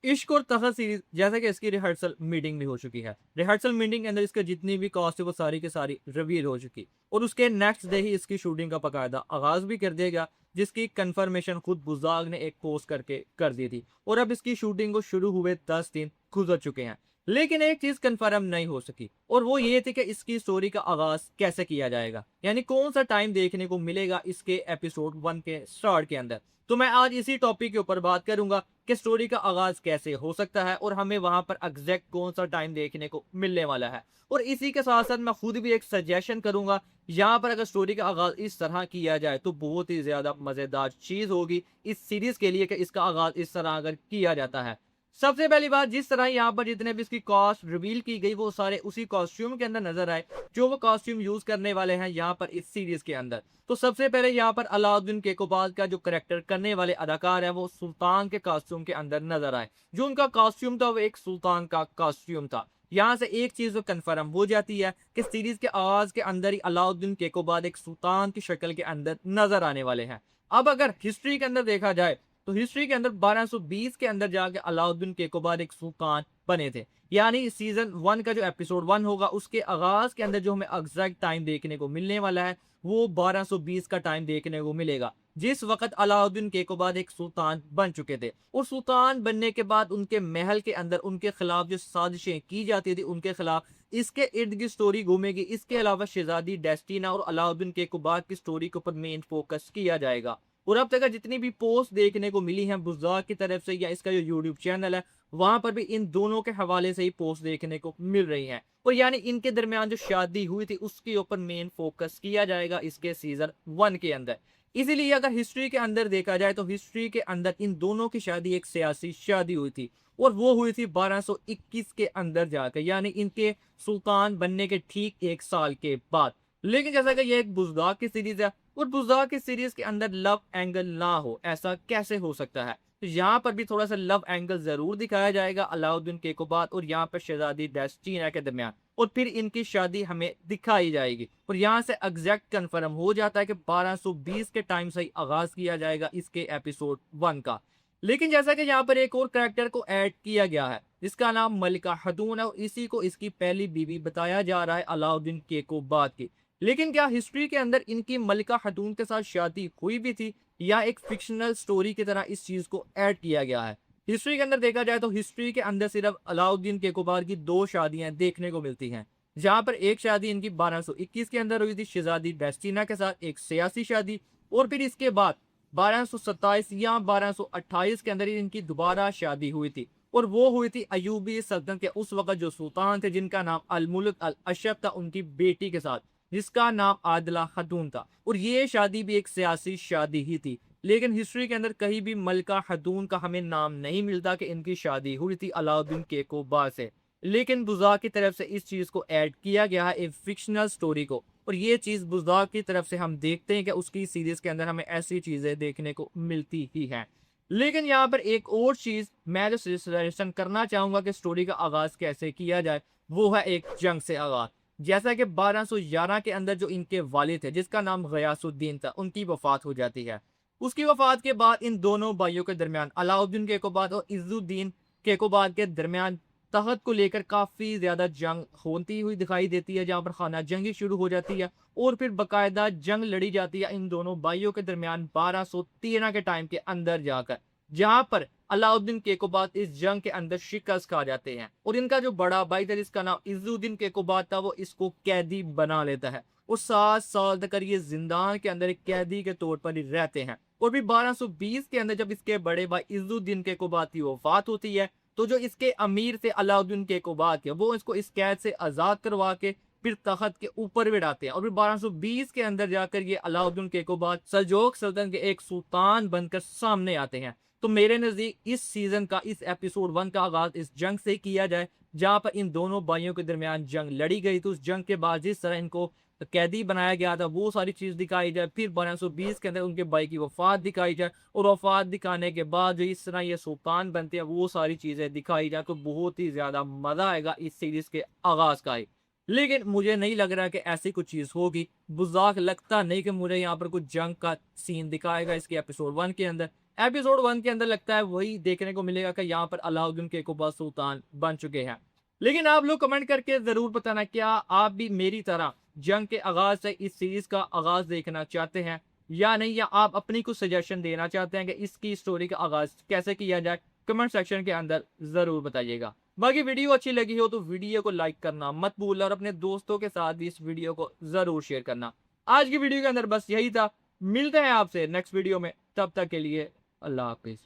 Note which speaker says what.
Speaker 1: इश्क और तखत सीरीज जैसा कि इसकी रिहर्सल मीटिंग भी हो चुकी है। रिहर्सल मीटिंग के अंदर इसका जितनी भी कास्ट है वो सारी की सारी रिवील हो चुकी और उसके नेक्स्ट डे ही इसकी शूटिंग का बकायदा आगाज भी कर दिया गया, जिसकी कंफर्मेशन खुद बुज़दाग ने एक पोस्ट करके कर दी थी। और अब इसकी शूटिंग को शुरू हुए 10 दिन गुजर चुके हैं, लेकिन एक चीज कंफर्म नहीं हो सकी और वो ये थी कि इसकी स्टोरी का आगाज कैसे किया जाएगा, यानी कौन सा टाइम देखने को मिलेगा इसके एपिसोड 1 के स्टार्ट के अंदर। तो मैं आज इसी टॉपिक के ऊपर बात करूंगा कि स्टोरी का आगाज कैसे हो सकता है और हमें वहां पर एग्जैक्ट कौन सा टाइम देखने को मिलने वाला है। और इसी के साथ साथ मैं खुद भी एक सजेशन करूंगा, यहाँ पर अगर स्टोरी का आगाज इस तरह किया जाए तो बहुत ही ज्यादा मजेदार चीज होगी इस सीरीज के लिए कि इसका आगाज इस तरह अगर किया जाता है। सबसे पहली बात, जिस तरह यहाँ पर जितने भी इसकी कॉस्ट रिवील की गई वो सारे उसी कॉस्ट्यूम के अंदर नजर आए जो वो कॉस्ट्यूम यूज करने वाले हैं यहाँ पर इस सीरीज के अंदर। तो सबसे पहले यहाँ पर अलाउद्दीन केकोबाद का जो करेक्टर करने वाले अदाकार है वो सुल्तान के कॉस्ट्यूम के अंदर नजर आए। जो उनका कॉस्ट्यूम था वो एक सुल्तान का कॉस्ट्यूम था। यहाँ से एक चीज तो कंफर्म हो जाती है कि सीरीज के आगाज के अंदर ही अलाउद्दीन केकोबाद एक सुल्तान की शक्ल के अंदर नजर आने वाले हैं। अब अगर हिस्ट्री के अंदर देखा जाए तो हिस्ट्री के अंदर 1220 के अंदर जाके अलाउद्दीन केकोबाद एक सुल्तान बने थे। यानी सीजन 1 का जो एपिसोड 1 होगा उसके आगाज के अंदर जो हमें एग्जैक्ट टाइम देखने को मिलने वाला है वो 1220 का टाइम देखने को मिलेगा, जिस वक्त अलाउद्दीन केकोबाद एक सुल्तान बन चुके थे। और सुल्तान बनने के बाद उनके महल के अंदर उनके खिलाफ जो साजिशें की जाती थी उनके खिलाफ, इसके इर्द गिर्द स्टोरी घूमेगी। इसके अलावा शहजादी डेस्टिना और अलाउद्दीन केकोबाद की स्टोरी के ऊपर मेन फोकस किया जाएगा। और अब तक जितनी भी पोस्ट देखने को मिली है बुज़दार की तरफ से या इसका जो यूट्यूब चैनल है वहां पर भी इन दोनों के हवाले से ही पोस्ट देखने को मिल रही है। और यानी इनके दरमियान जो शादी हुई थी उसके ऊपर मेन फोकस किया जाएगा इसके सीजन 1 के अंदर। इसीलिए अगर हिस्ट्री के अंदर देखा जाए तो हिस्ट्री के अंदर इन दोनों की शादी एक सियासी शादी हुई थी और वो हुई थी 1221 के अंदर जाकर, यानी इनके सुल्तान बनने के ठीक 1 साल के बाद। लेकिन जैसा कि ये एक बुज़दार की सीरीज है और बुज़दार की सीरीज के अंदर लव एंगल ना हो ऐसा कैसे हो सकता है। तो यहाँ पर भी थोड़ा सा लव एंगल जरूर दिखाया जाएगा अलाउद्दीन केकोबाद और यहाँ पर शहजादी डेस्टिना के दरमियान, और फिर इनकी शादी हमें दिखाई जाएगी। और यहाँ से एग्जैक्ट कंफर्म हो जाता है कि 1220 के टाइम से ही आगाज किया जाएगा इसके एपिसोड 1 का। लेकिन जैसा कि यहाँ पर एक और कैरेक्टर को ऐड किया गया है जिसका नाम मलिका खातून है और इसी को इसकी पहली बीवी बताया जा रहा है अलाउद्दीन केकोबाद की। लेकिन क्या हिस्ट्री के अंदर इनकी मलिका खातून के साथ शादी हुई भी थी या एक फिक्शनल स्टोरी की तरह इस चीज को ऐड किया गया है। हिस्ट्री के अंदर देखा जाए तो हिस्ट्री के अंदर सिर्फ अलाउद्दीन केकोबार की 2 शादियां देखने को मिलती हैं, जहां पर एक शादी इनकी 1221 के अंदर हुई थी शहजादी डेस्टिना के साथ, एक सियासी शादी। और फिर इसके बाद 1227 या 1228 के अंदर ही इनकी दोबारा शादी हुई थी और वो हुई थी अयूबी सल्तनत के उस वक्त जो सुल्तान थे जिनका नाम अल मुल्क अल अशरफ था, उनकी बेटी के साथ जिसका नाम आदिला खातून था। और ये शादी भी एक सियासी शादी ही थी। लेकिन हिस्ट्री के अंदर कहीं भी मलिका खातून का हमें नाम नहीं मिलता कि इनकी शादी हुई थी अलाउद्दीन केकोबार से। लेकिन बुज़दार की तरफ से इस चीज को ऐड किया गया है एक फिक्शनल स्टोरी को, और ये चीज बुज़दार की तरफ से हम देखते हैं कि उसकी सीरीज के अंदर हमें ऐसी चीजें देखने को मिलती ही हैं। लेकिन यहाँ पर एक और चीज मैं जो सजेशन करना चाहूंगा कि स्टोरी का आगाज कैसे किया जाए वो है एक जंग से आगाज। जैसा कि 1211 के अंदर जो इनके वालिद थे जिसका नाम गयासुद्दीन था उनकी वफात हो जाती है। उसकी वफात के बाद इन दोनों भाइयों के दरमियान अलाउद्दीन केकोबाद और इज्जुद्दीन केकोबाद के दरमियान तख्त को लेकर काफी ज्यादा जंग होती हुई दिखाई देती है, जहां पर खाना जंगी शुरू हो जाती है और फिर बकायदा जंग लड़ी जाती है इन दोनों भाइयों के दरमियान 1213 के टाइम के अंदर जाकर, जहां पर अलाउद्दीन केकोबाद इस जंग के अंदर शिकस्त खा जाते हैं और इनका जो बड़ा भाई था जिसका नाम इज्जुद्दीन केकोबाद था वो इसको कैदी बना लेता है और 7 साल तक ये जिंदान के अंदर एक कैदी के तौर पर ही रहते हैं। और भी 1220 के अंदर जब इसके बड़े भाई इज्जुद्दीन केकोबाद की वफात होती है तो जो इसके अमीर थे अलाउद्दीन केकोबाद के वो इसको इस कैद से आजाद करवा के फिर तख्त के ऊपर बिठाते हैं और फिर 1220 के अंदर जाकर ये अलाउद्दीन केकोबाद सल्जोक सल्तनत के एक सुल्तान बनकर सामने आते हैं। तो मेरे नजदीक इस सीजन का इस एपिसोड 1 का आगाज इस जंग से किया जाए जहां पर इन दोनों भाइयों के दरमियान जंग लड़ी गई। तो उस जंग के बाद जिस तरह इनको कैदी बनाया गया था वो सारी चीज दिखाई जाए, फिर 1220 के अंदर उनके भाई की वफात दिखाई जाए और वफात दिखाने के बाद जो इस तरह ये सुल्तान बनते हैं वो सारी चीजें दिखाई जाए तो बहुत ही ज्यादा मजा आएगा इस सीरीज के आगाज का ही। लेकिन मुझे नहीं लग रहा कि ऐसी कुछ चीज होगी। बुज़दार लगता नहीं कि मुझे यहाँ पर कुछ जंग का सीन दिखाएगा इसके एपिसोड 1 के अंदर। एपिसोड 1 के अंदर लगता है वही देखने को मिलेगा कि यहाँ पर अलाउद्दीन केकोबा सुल्तान बन चुके हैं। लेकिन आप लोग कमेंट करके ज़रूर बताना, क्या आप भी मेरी तरह जंग के आगाज़ से इस सीरीज़ का आगाज़ देखना चाहते हैं या नहीं, या आप अपनी कुछ सजेशन देना चाहते हैं कि इसकी स्टोरी का आगाज़ कैसे किया जाए? कमेंट सेक्शन के अंदर ज़रूर बताइएगा। बाकी वीडियो अच्छी लगी हो तो वीडियो को लाइक करना मत भूलना और अपने दोस्तों के साथ भी इस वीडियो को ज़रूर शेयर करना। आज की वीडियो के अंदर बस यही था। मिलते हैं आपसे नेक्स्ट वीडियो में, तब तक के लिए अल्लाह हाफिज़।